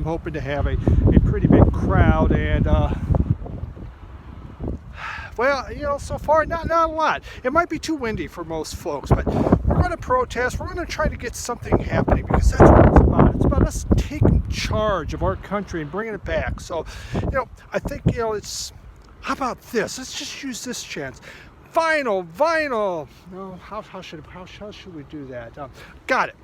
I'm hoping to have a pretty big crowd, and well, you know, so far not a lot. It might be too windy for most folks, but we're going to protest. We're going to try to get something happening, because that's what it's about. It's about us taking charge of our country and bringing it back. So, you know, I think, you know, it's, how about this? Let's just use this chance. Vinyl. No, how should we do that? Got it.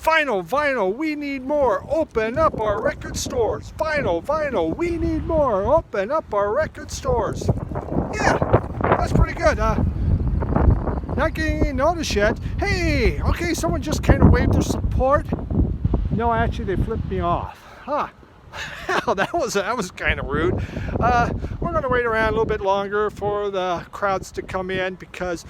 Vinyl, we need more. Open up our record stores. Vinyl, we need more. Open up our record stores. Yeah, that's pretty good. Not getting any notice yet. Hey, okay, someone just kind of waved their support. No, actually, they flipped me off. Huh. Hell, that was kind of rude. We're going to wait around a little bit longer for the crowds to come in, because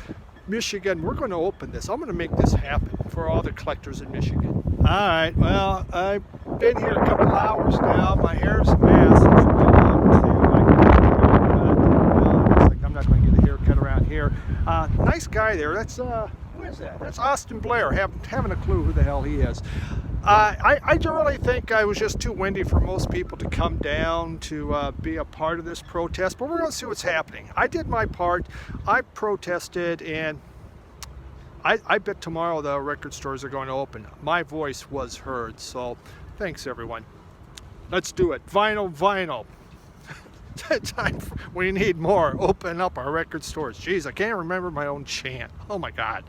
Michigan, we're going to open this. I'm going to make this happen for all the collectors in Michigan. All right, well, I've been here a couple hours now. My hair's a mess. It's real long, too. Looks like I'm not going to get a haircut around here. Nice guy there. That's, who is that? That's Austin Blair, having a clue who the hell he is. I really think I was just too windy for most people to come down to be a part of this protest, but we're going to see what's happening. I did my part. I protested, and I bet tomorrow the record stores are going to open. My voice was heard, so thanks, everyone. Let's do it. Vinyl. We need more. Open up our record stores. Jeez, I can't remember my own chant. Oh, my God.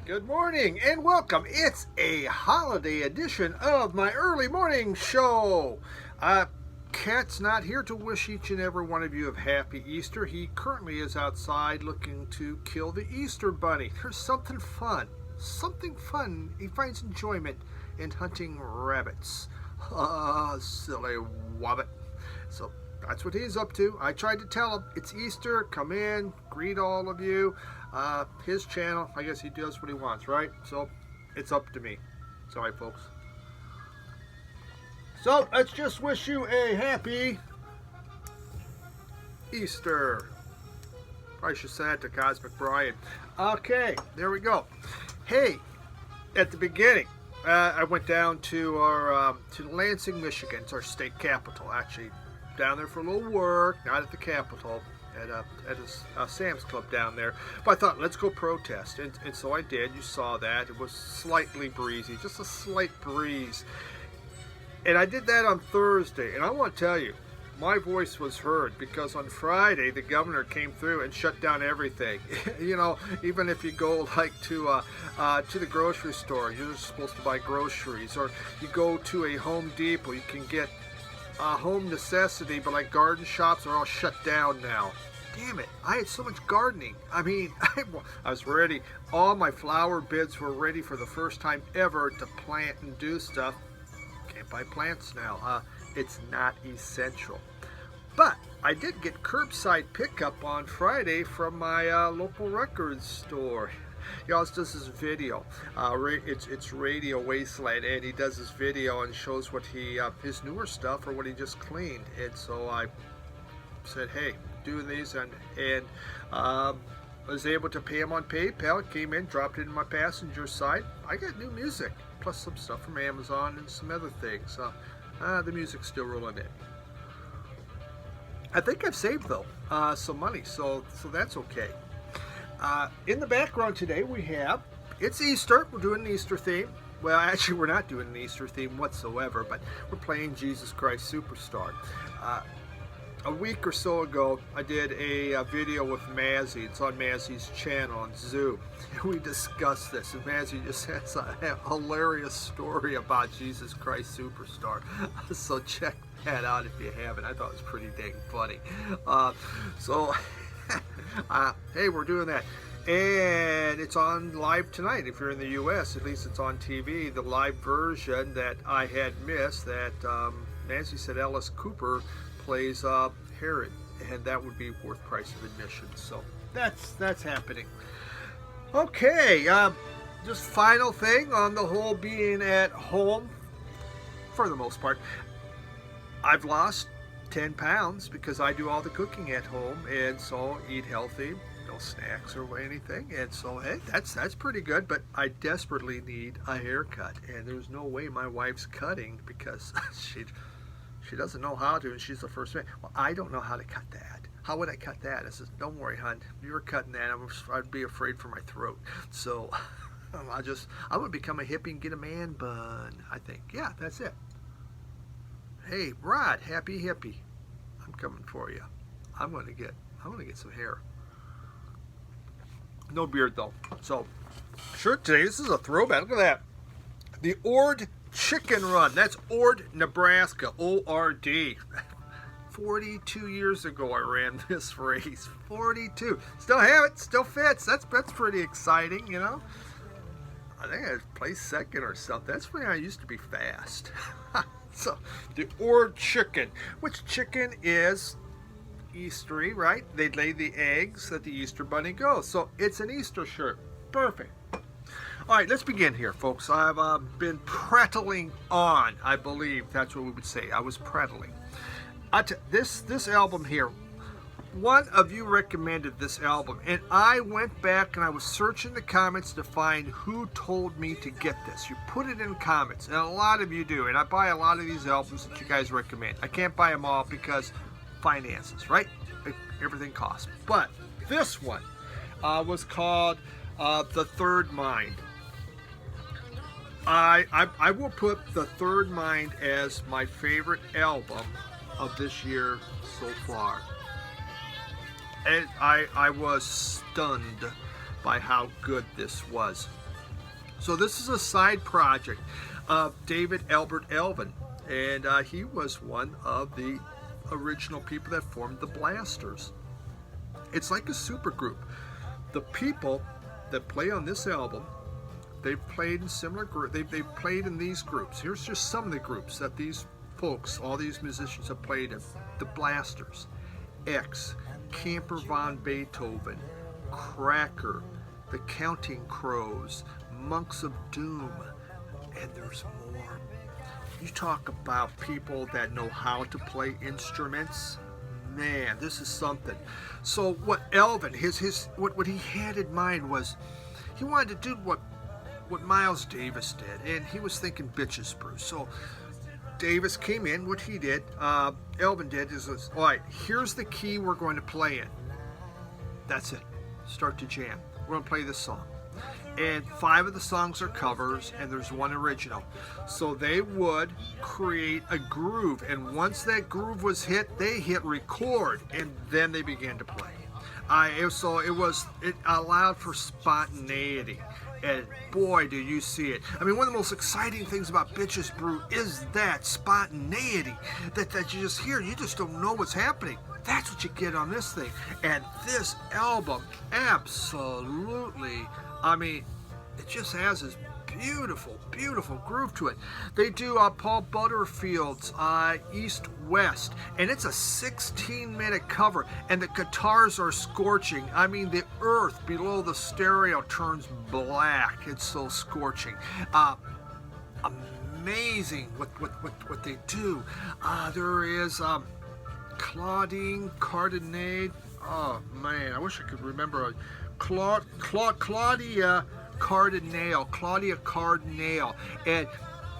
Good morning and welcome. It's a holiday edition of my early morning show. Cat's not here to wish each and every one of you a happy Easter. He currently is outside looking to kill the Easter bunny. There's something fun. He finds enjoyment in hunting rabbits. Silly wabbit. So that's what he's up to. I tried to tell him it's Easter. Come in, greet all of you. His channel, I guess he does what he wants, right? So it's up to me. Sorry, folks. So let's just wish you a happy Easter. Probably should send that to Cosmic Brian. Okay, there we go. Hey, at the beginning, I went down to our to Lansing, Michigan. It's our state capital, actually. Down there for a little work, not at the Capitol, at a Sam's Club down there. But I thought, let's go protest. And so I did. You saw that. It was slightly breezy, just a slight breeze. And I did that on Thursday. And I want to tell you, my voice was heard, because on Friday, the governor came through and shut down everything. You know, even if you go like to the grocery store, you're supposed to buy groceries. Or you go to a Home Depot, you can get home necessity, but like garden shops are all shut down now. Damn it, I had so much gardening. I mean, I was ready. All my flower beds were ready for the first time ever to plant and do stuff. Can't buy plants now. It's not essential. But I did get curbside pickup on Friday from my local records store. He also does this video. It's Radio Wasteland, and he does this video and shows what he his newer stuff or what he just cleaned. And so I said, hey, doing these, and was able to pay him on PayPal. It came in, dropped it in my passenger side. I got new music, plus some stuff from Amazon and some other things. The music's still rolling in. I think I've saved though some money, so that's okay. In the background today we have, it's Easter. We're doing an Easter theme. Well, actually we're not doing an Easter theme whatsoever, but we're playing Jesus Christ Superstar. A week or so ago, I did a video with Mazzy. It's on Mazzy's channel on Zoom. We discussed this, and Mazzy just has a hilarious story about Jesus Christ Superstar. So check that out if you haven't. I thought it was pretty dang funny. Hey, we're doing that. And it's on live tonight. If you're in the U.S., at least it's on TV. The live version that I had missed, that Nancy said Alice Cooper plays Herod, and that would be worth price of admission. So that's happening. Okay, just final thing on the whole being at home. For the most part, I've lost 10 pounds because I do all the cooking at home, and so eat healthy, no snacks or anything, and so hey, that's pretty good. But I desperately need a haircut, and there's no way my wife's cutting because She doesn't know how to, and she's the first man. Well, I don't know how to cut that. How would I cut that? I says, don't worry, hon. If you were cutting that, I'd be afraid for my throat. So I would become a hippie and get a man bun, I think. Yeah, that's it. Hey, Rod, happy hippie. I'm coming for you. I'm gonna get some hair. No beard though. So shirt today, this is a throwback. Look at that. The Ord Chicken Run. That's Ord, Nebraska. O-R-D. 42 years ago I ran this race. 42. Still have it, still fits. That's pretty exciting, you know. I think I placed second or something. That's when I used to be fast. So, the Ord chicken. Which chicken is Eastery, right? They lay the eggs that the Easter bunny goes. So, it's an Easter shirt. Perfect. All right, let's begin here, folks. I've been prattling on, I believe. That's what we would say. I was prattling. This album here, one of you recommended this album, and I went back and I was searching the comments to find who told me to get this. You put it in comments, and a lot of you do, and I buy a lot of these albums that you guys recommend. I can't buy them all because finances, right? Everything costs. But this one was called The Third Mind. I will put The Third Mind as my favorite album of this year so far. And I was stunned by how good this was. So this is a side project of David Albert Elvin, and he was one of the original people that formed the Blasters. It's like a super group. The people that play on this album, they've played in similar groups. They've played in these groups. Here's just some of the groups that these folks, all these musicians have played in. The Blasters, X, Camper Von Beethoven, Cracker, The Counting Crows, Monks of Doom, and there's more. You talk about people that know how to play instruments. Man, this is something. So what Elvin, what he had in mind was he wanted to do what Miles Davis did, and he was thinking Bitches Brew. So Davis came in, what he did, Elvin did, is, all right, here's the key we're going to play in. That's it. Start to jam. We're going to play this song. And 5 of the songs are covers, and there's one original. So they would create a groove, and once that groove was hit, they hit record, and then they began to play. It allowed for spontaneity. And boy, do you see it. I mean, one of the most exciting things about Bitches Brew is that spontaneity that you just hear. You just don't know what's happening. That's what you get on this thing. And this album, absolutely, I mean, it just has this beautiful, beautiful groove to it. They do Paul Butterfield's East West, and it's a 16-minute cover, and the guitars are scorching. I mean, the earth below the stereo turns black. It's so scorching. Amazing what they do. There is Claudine Cardinade. Oh man, I wish I could remember. Claudia Cardinale, and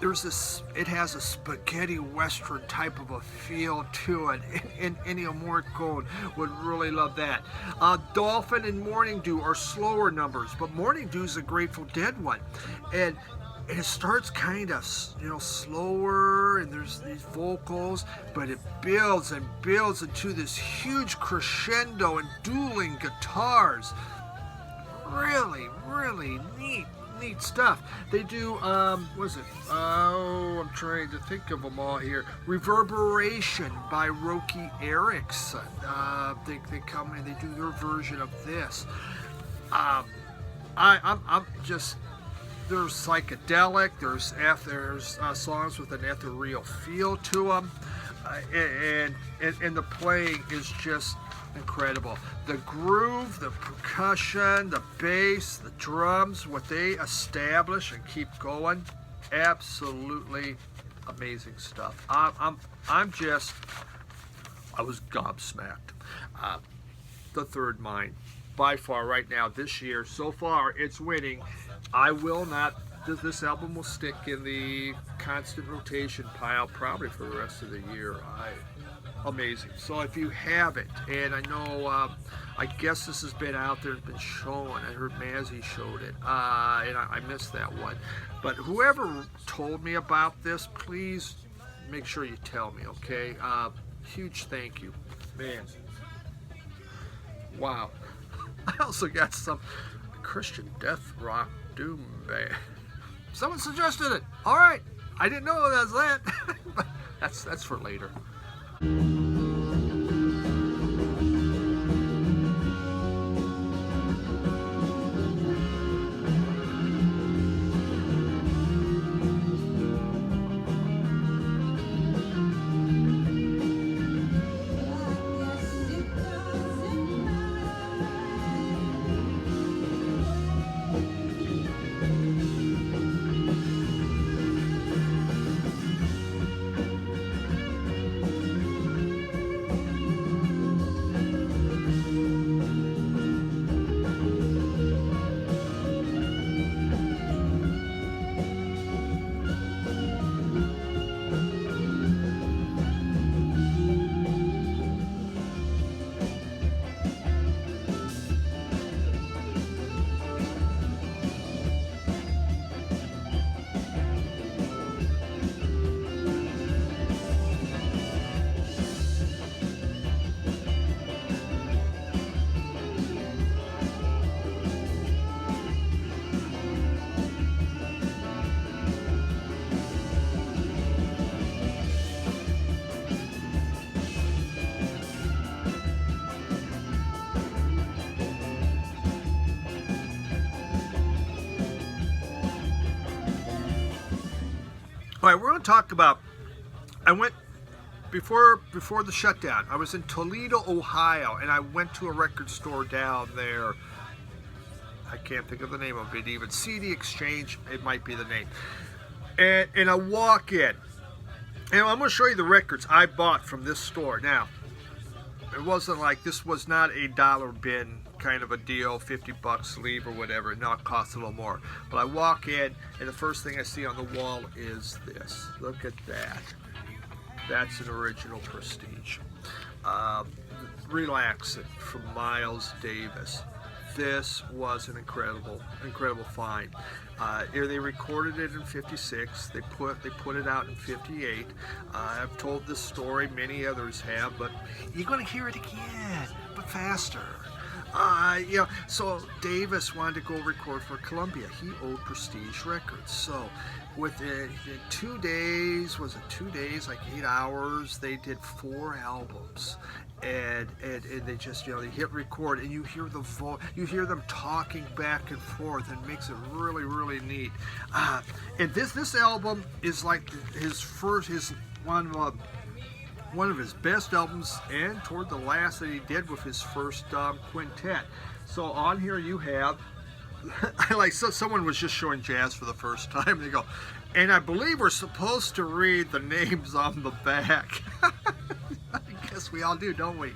there's this. It has a spaghetti western type of a feel to it, and Ennio Morricone would really love that. Dolphin and Morning Dew are slower numbers, but Morning Dew is a Grateful Dead one, and it starts kind of, slower, and there's these vocals, but it builds and builds into this huge crescendo and dueling guitars. Really, really neat stuff. They do, what is it? Oh, I'm trying to think of them all here. Reverberation by Roky Erickson. They come and they do their version of this. I'm just, there's psychedelic, there's songs with an ethereal feel to them, and the playing is just incredible. The groove, the percussion, the bass, the drums, what they establish and keep going, absolutely amazing stuff. I was gobsmacked. The Third Mind, by far right now this year, so far it's winning. I will not. This album will stick in the constant rotation pile probably for the rest of the year. Amazing. So if you have it, and I know, I guess this has been out there, it's been shown. I heard Mazzy showed it, and I missed that one. But whoever told me about this, please make sure you tell me, okay? Huge thank you, man. Wow. I also got some Christian death rock doom band. Someone suggested it. All right, I didn't know that was that. But that's for later. All right, we're going to talk about, I went, before the shutdown, I was in Toledo, Ohio, and I went to a record store down there. I can't think of the name of it even. CD Exchange, it might be the name. And I walk in, and I'm going to show you the records I bought from this store. Now, it wasn't like, this was not a dollar bin kind of a deal, 50 bucks leave or whatever. No, it costs a little more. But I walk in, and the first thing I see on the wall is this. Look at that. That's an original Prestige. Relax It from Miles Davis. This was an incredible find. They recorded it in '56. They put it out in '58. I've told this story, many others have, but you're going to hear it again, but faster. So Davis wanted to go record for Columbia. He owed Prestige Records. So within 2 days, like 8 hours, they did 4 albums. And they just, they hit record, and you hear you hear them talking back and forth, and it makes it really, really neat. And this album is like one of his best albums, and toward the last that he did with his first quintet. So on here you have, someone was just showing jazz for the first time. They go, and I believe we're supposed to read the names on the back. I guess we all do, don't we?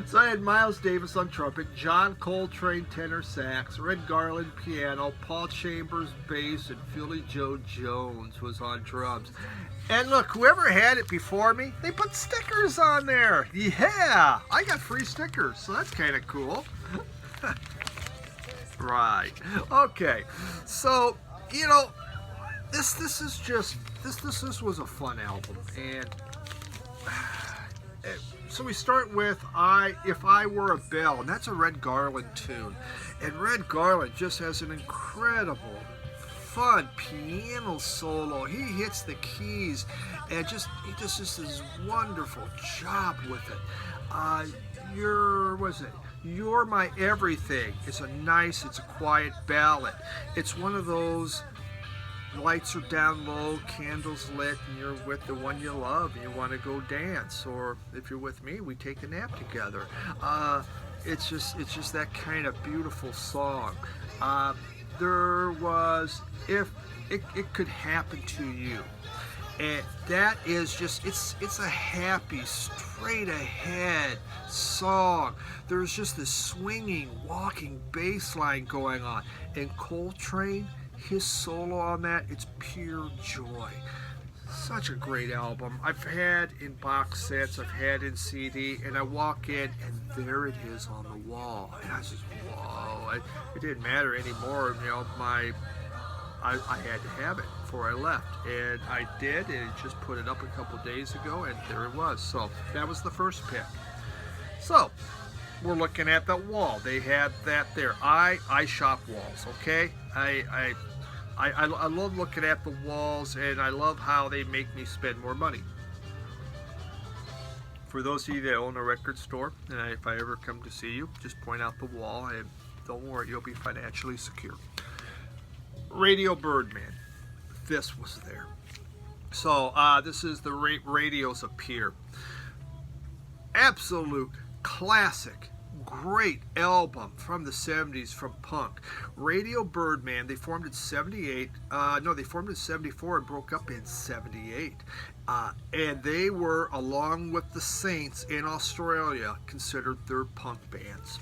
So I had Miles Davis on trumpet, John Coltrane tenor sax, Red Garland piano, Paul Chambers bass, and Philly Joe Jones was on drums. And look, whoever had it before me, they put stickers on there. Yeah, I got free stickers, so that's kind of cool. Right. Okay. So, this was a fun album, and so we start with If I Were a Bell, and that's a Red Garland tune. And Red Garland just has an incredible, fun piano solo. He hits the keys, and he just does this wonderful job with it. You're My Everything. It's a quiet ballad. It's one of those, lights are down low, candles lit, and you're with the one you love, and you want to go dance. Or if you're with me, we take a nap together. It's just that kind of beautiful song. There was If It Could Happen to You, and that is just, it's a happy, straight ahead song. There's just this swinging, walking bass line going on, and Coltrane, his solo on that, it's pure joy. Such a great album. I've had in box sets, I've had in CD, and I walk in and there it is on the wall. And I was just, whoa. It didn't matter anymore. You know, I had to have it before I left. And I did, and just put it up a couple days ago, and there it was. So that was the first pick. So we're looking at the wall. They had that there. I shop walls, okay? I love looking at the walls, and I love how they make me spend more money. For those of you that own a record store, and if I ever come to see you, just point out the wall, and don't worry, you'll be financially secure. Radio Birdman. This was there. So this is the radios up here. Absolute classic. Great album from the 70s from punk. Radio Birdman, they formed in 78. They formed in 74 and broke up in 78. And they were, along with the Saints in Australia, considered third punk bands.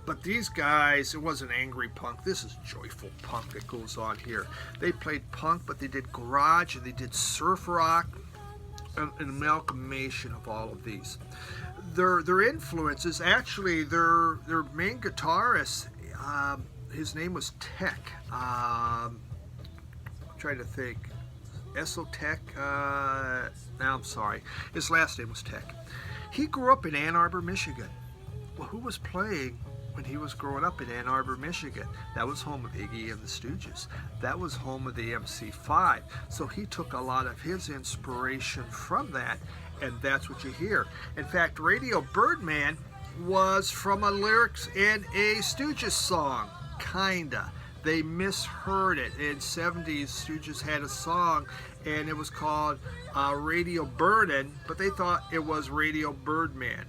But these guys, it wasn't angry punk. This is joyful punk that goes on here. They played punk, but they did garage and they did surf rock, an amalgamation of all of these. Their influences, actually, their main guitarist, his name was Tech. I'm trying to think. Esotech? No, I'm sorry. His last name was Tech. He grew up in Ann Arbor, Michigan. Well, who was playing when he was growing up in Ann Arbor, Michigan? That was home of Iggy and the Stooges. That was home of the MC5. So he took a lot of his inspiration from that, and that's what you hear. In fact, Radio Birdman was from a lyrics in a Stooges song, kinda. They misheard it. In 70s, Stooges had a song, and it was called Radio Burnin', but they thought it was Radio Birdman.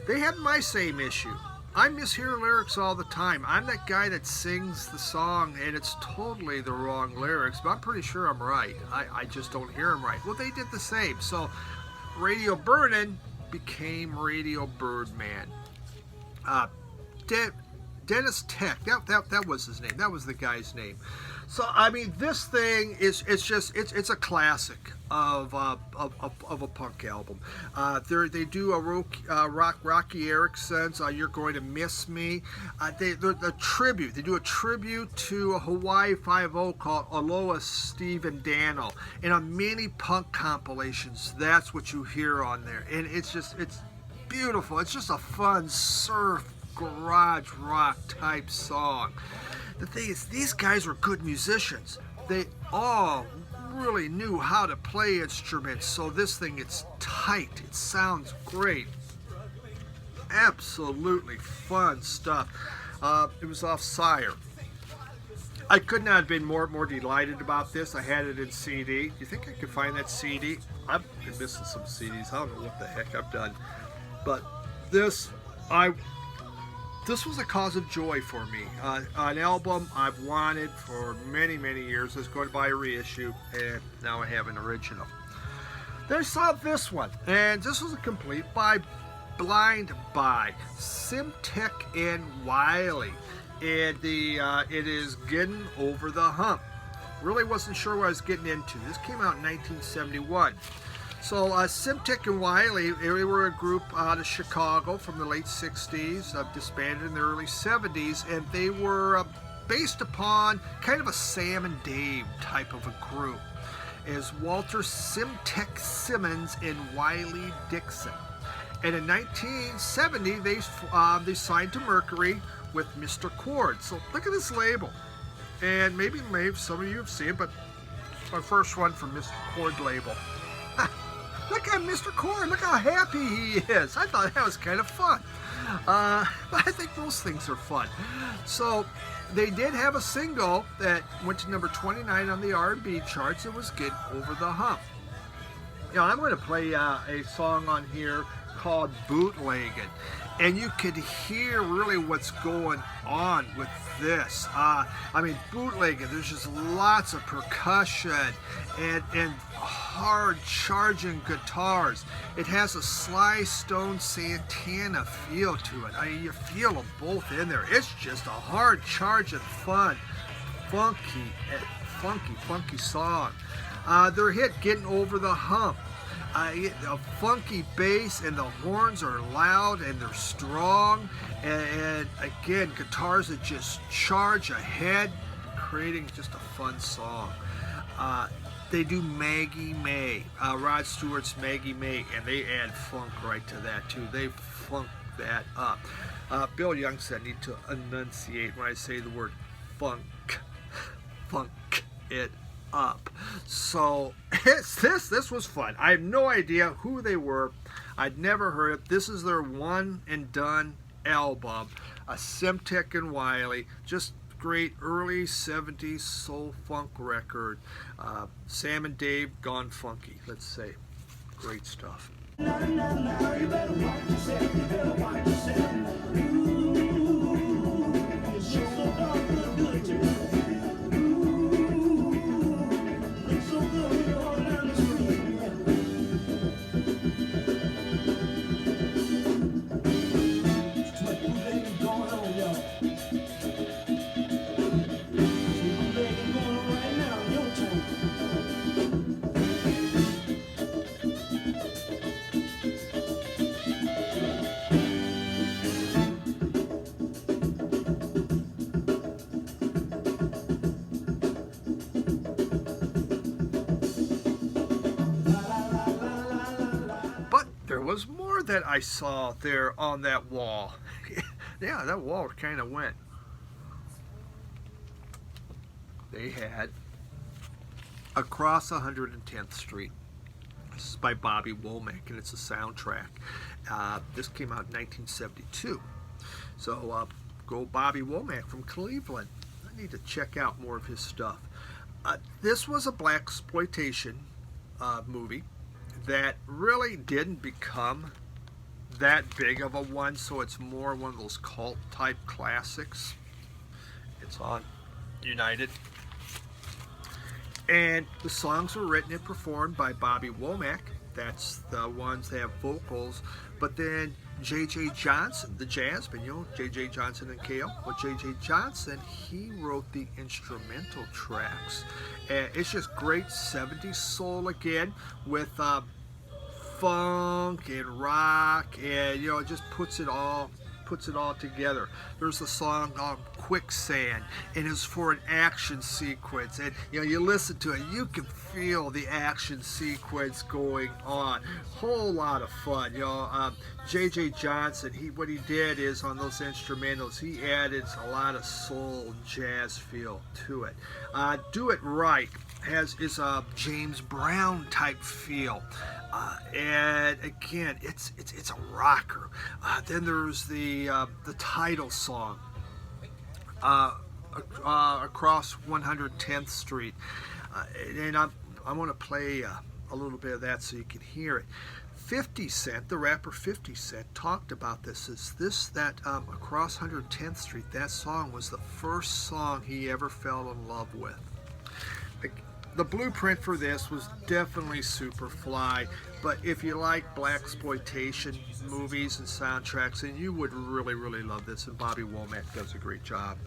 They had my same issue. I mishear lyrics all the time. I'm that guy that sings the song, and it's totally the wrong lyrics, but I'm pretty sure I'm right. I just don't hear them right. Well, they did the same. So Radio Burnin' became Radio Birdman. Dennis Tech, that was his name. That was the guy's name. So I mean, this thing is it's a classic of a punk album. They do a Rocky Erickson's "You're Going to Miss Me." They do a tribute to a Hawaii 5-0 called Aloha Steve and Dano. And on many punk compilations, that's what you hear on there. And it's beautiful. It's just a fun surf garage rock type song. The thing is, these guys were good musicians. They all really knew how to play instruments, so this thing, it's tight. It sounds great. Absolutely fun stuff. It was off Sire. I could not have been more delighted about this. I had it in CD. Do you think I could find that CD? I've been missing some CDs. I don't know what the heck I've done. But this was a cause of joy for me. An album I've wanted for many years. I was going to buy a reissue, and now I have an original. Then I saw this one, and this was a complete by Blind by Simtek and Wiley, and it is Getting Over the Hump. Really wasn't sure what I was getting into. This came out in 1971. So Simtek and Wiley, they were a group out of Chicago from the late 60s, disbanded in the early 70s, and they were based upon kind of a Sam and Dave type of a group, as Walter Simtek Simmons and Wiley Dixon. And in 1970, they signed to Mercury with Mr. Cord. So look at this label. And maybe some of you have seen it, but it's my first one from Mr. Cord label. Look at Mr. Cord, look how happy he is. I thought that was kind of fun. But I think those things are fun. So they did have a single that went to number 29 on the R&B charts. It was Get Over the Hump. Now I'm going to play a song on here called Bootleggin'. And you could hear really what's going on with this. I mean, bootlegging, there's just lots of percussion and hard charging guitars. It has a Sly Stone Santana feel to it. I mean, you feel them both in there. It's just a hard charging, fun funky, funky song. Their hit "Getting Over the Hump." A funky bass, and the horns are loud and they're strong, and again, guitars that just charge ahead, creating just a fun song. They do Maggie May, Rod Stewart's Maggie May, and they add funk right to that too. They funk that up. Bill Young said, I need to enunciate when I say the word funk. Funk it up. So this was fun. I have no idea who they were. I'd never heard it. This is their one and done album, a Simtek and Wiley, just great early 70s soul funk record. Sam and Dave gone funky, let's say. Great stuff. Now, you better watch yourself, you better watch yourself. Ooh, you sure so darn good to me. Ooh, look so good when you're all down the street. Too much bootlegging going on, y'all. Bootlegging going on right now, your turn. There was more that I saw there on that wall. Yeah, that wall kind of went. They had Across 110th Street. This is by Bobby Womack, and it's a soundtrack. This came out in 1972. So go Bobby Womack from Cleveland. I need to check out more of his stuff. This was a blaxploitation movie that really didn't become that big of a one, so it's more one of those cult type classics. It's on United, and the songs were written and performed by Bobby Womack. That's the ones that have vocals. But then J.J. Johnson, the jazzman, you know, J.J. Johnson and Kale. Well, J.J. Johnson, he wrote the instrumental tracks. And it's just great 70s soul again with funk and rock, and you know, it just puts it all together. There's a song Quicksand, and it's for an action sequence, and you know, you listen to it, you can feel the action sequence going on. Whole lot of fun, you know. J.J. Johnson, what he did is on those instrumentals, he added a lot of soul jazz feel to it. Do It Right is a James Brown type feel. And again, it's a rocker. Then there's the title song, Across 110th Street, and I'm going to play a little bit of that so you can hear it. 50 Cent, the rapper 50 Cent, talked about this. Across 110th Street, that song was the first song he ever fell in love with. The blueprint for this was definitely Superfly, but if you like blaxploitation movies and soundtracks, then you would really, really love this, and Bobby Womack does a great job.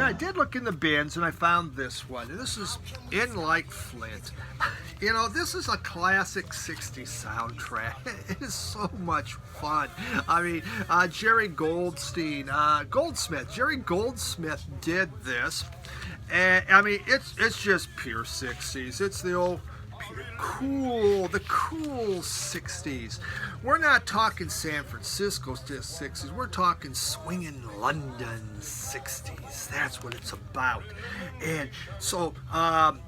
I did look in the bins and I found this one. This is In Like Flint. You know, this is a classic 60s soundtrack. It is so much fun. I mean, Jerry Goldsmith did this. And I mean, it's just pure 60s. It's the old cool, the cool 60s. We're not talking San Francisco 60s. We're talking swinging London 60s. That's what it's about. And so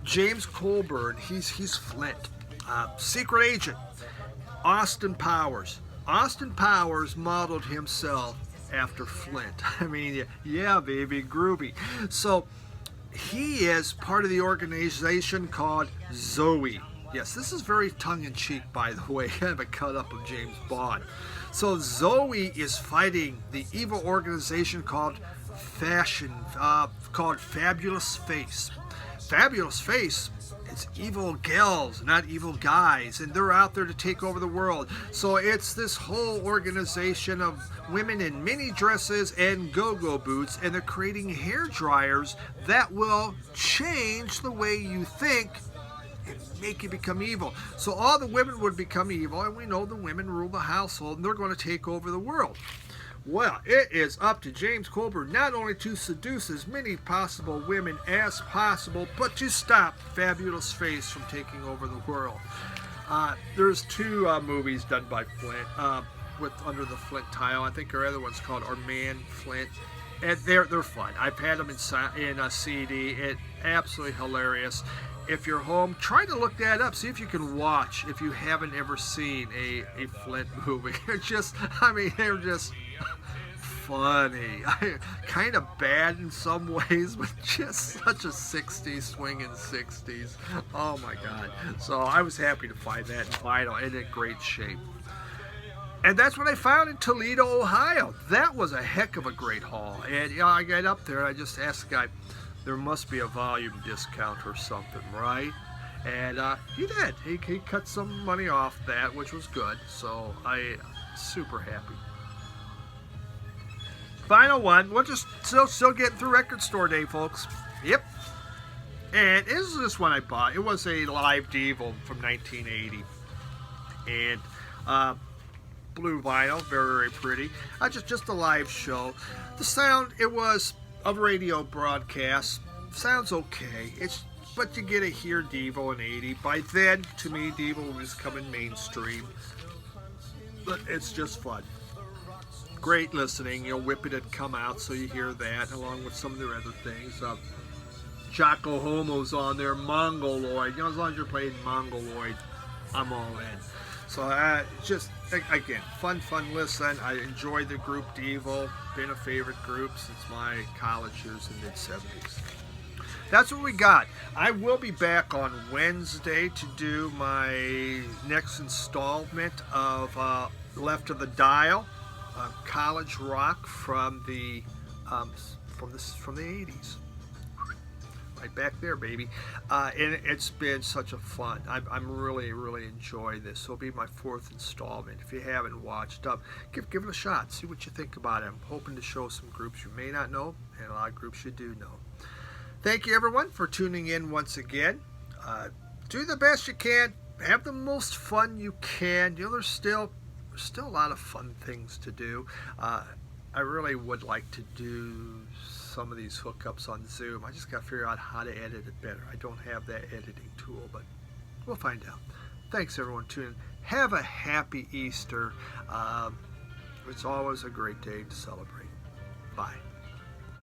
James Colburn, he's Flint. Secret agent, Austin Powers. Austin Powers modeled himself after Flint. I mean, yeah, baby, groovy. So he is part of the organization called Zoe. Yes, this is very tongue-in-cheek, by the way, kind of a cut-up of James Bond. So Zoe is fighting the evil organization called Fabulous Face. Fabulous Face, it's evil gals, not evil guys, and they're out there to take over the world. So it's this whole organization of women in mini dresses and go-go boots, and they're creating hair dryers that will change the way you think and make you become evil. So all the women would become evil, and we know the women rule the household, and they're going to take over the world. Well, it is up to James Colburn not only to seduce as many possible women as possible, but to stop Fabulous Face from taking over the world. There's two movies done by Flint with under the Flint title. I think our other one's called Our Man Flint, and they're fun. I've had them in a CD. It's absolutely hilarious. If you're home, try to look that up. See if you can watch if you haven't ever seen a Flint movie. They're just funny. Kind of bad in some ways, but just such a 60s, swinging 60s. Oh my God. So I was happy to find that in vinyl and in great shape. And that's what I found in Toledo, Ohio. That was a heck of a great haul. And I got up there and I just asked the guy, there must be a volume discount or something, right? And he did. He cut some money off that, which was good. So I super happy. Final one. We're just still getting through record store day, folks. Yep. And this is this one I bought. It was a live Devil from 1980. And blue vinyl, very, very pretty. Just a live show. The sound, it was a radio broadcast. Sounds okay. But you get to hear Devo in 80. By then, to me, Devo was coming mainstream. But it's just fun. Great listening. Whip It had come out, so you hear that, along with some of their other things. Jocko Homo's on there, Mongoloid. As long as you're playing Mongoloid, I'm all in. So just, again, fun listen. I enjoyed the group Devo. Been a favorite group since my college years in mid-70s. That's what we got. I will be back on Wednesday to do my next installment of Left of the Dial, college rock from the 80s. Right back there, baby. And it's been such a fun. I'm really, really enjoying this. It'll be my fourth installment. If you haven't watched up, give it a shot. See what you think about it. I'm hoping to show some groups you may not know, and a lot of groups you do know. Thank you, everyone, for tuning in once again. Do the best you can. Have the most fun you can. There's still a lot of fun things to do. I really would like to do some of these hookups on Zoom. I just got to figure out how to edit it better. I don't have that editing tool, but we'll find out. Thanks, everyone, for tuning in. Have a happy Easter. It's always a great day to celebrate. Bye.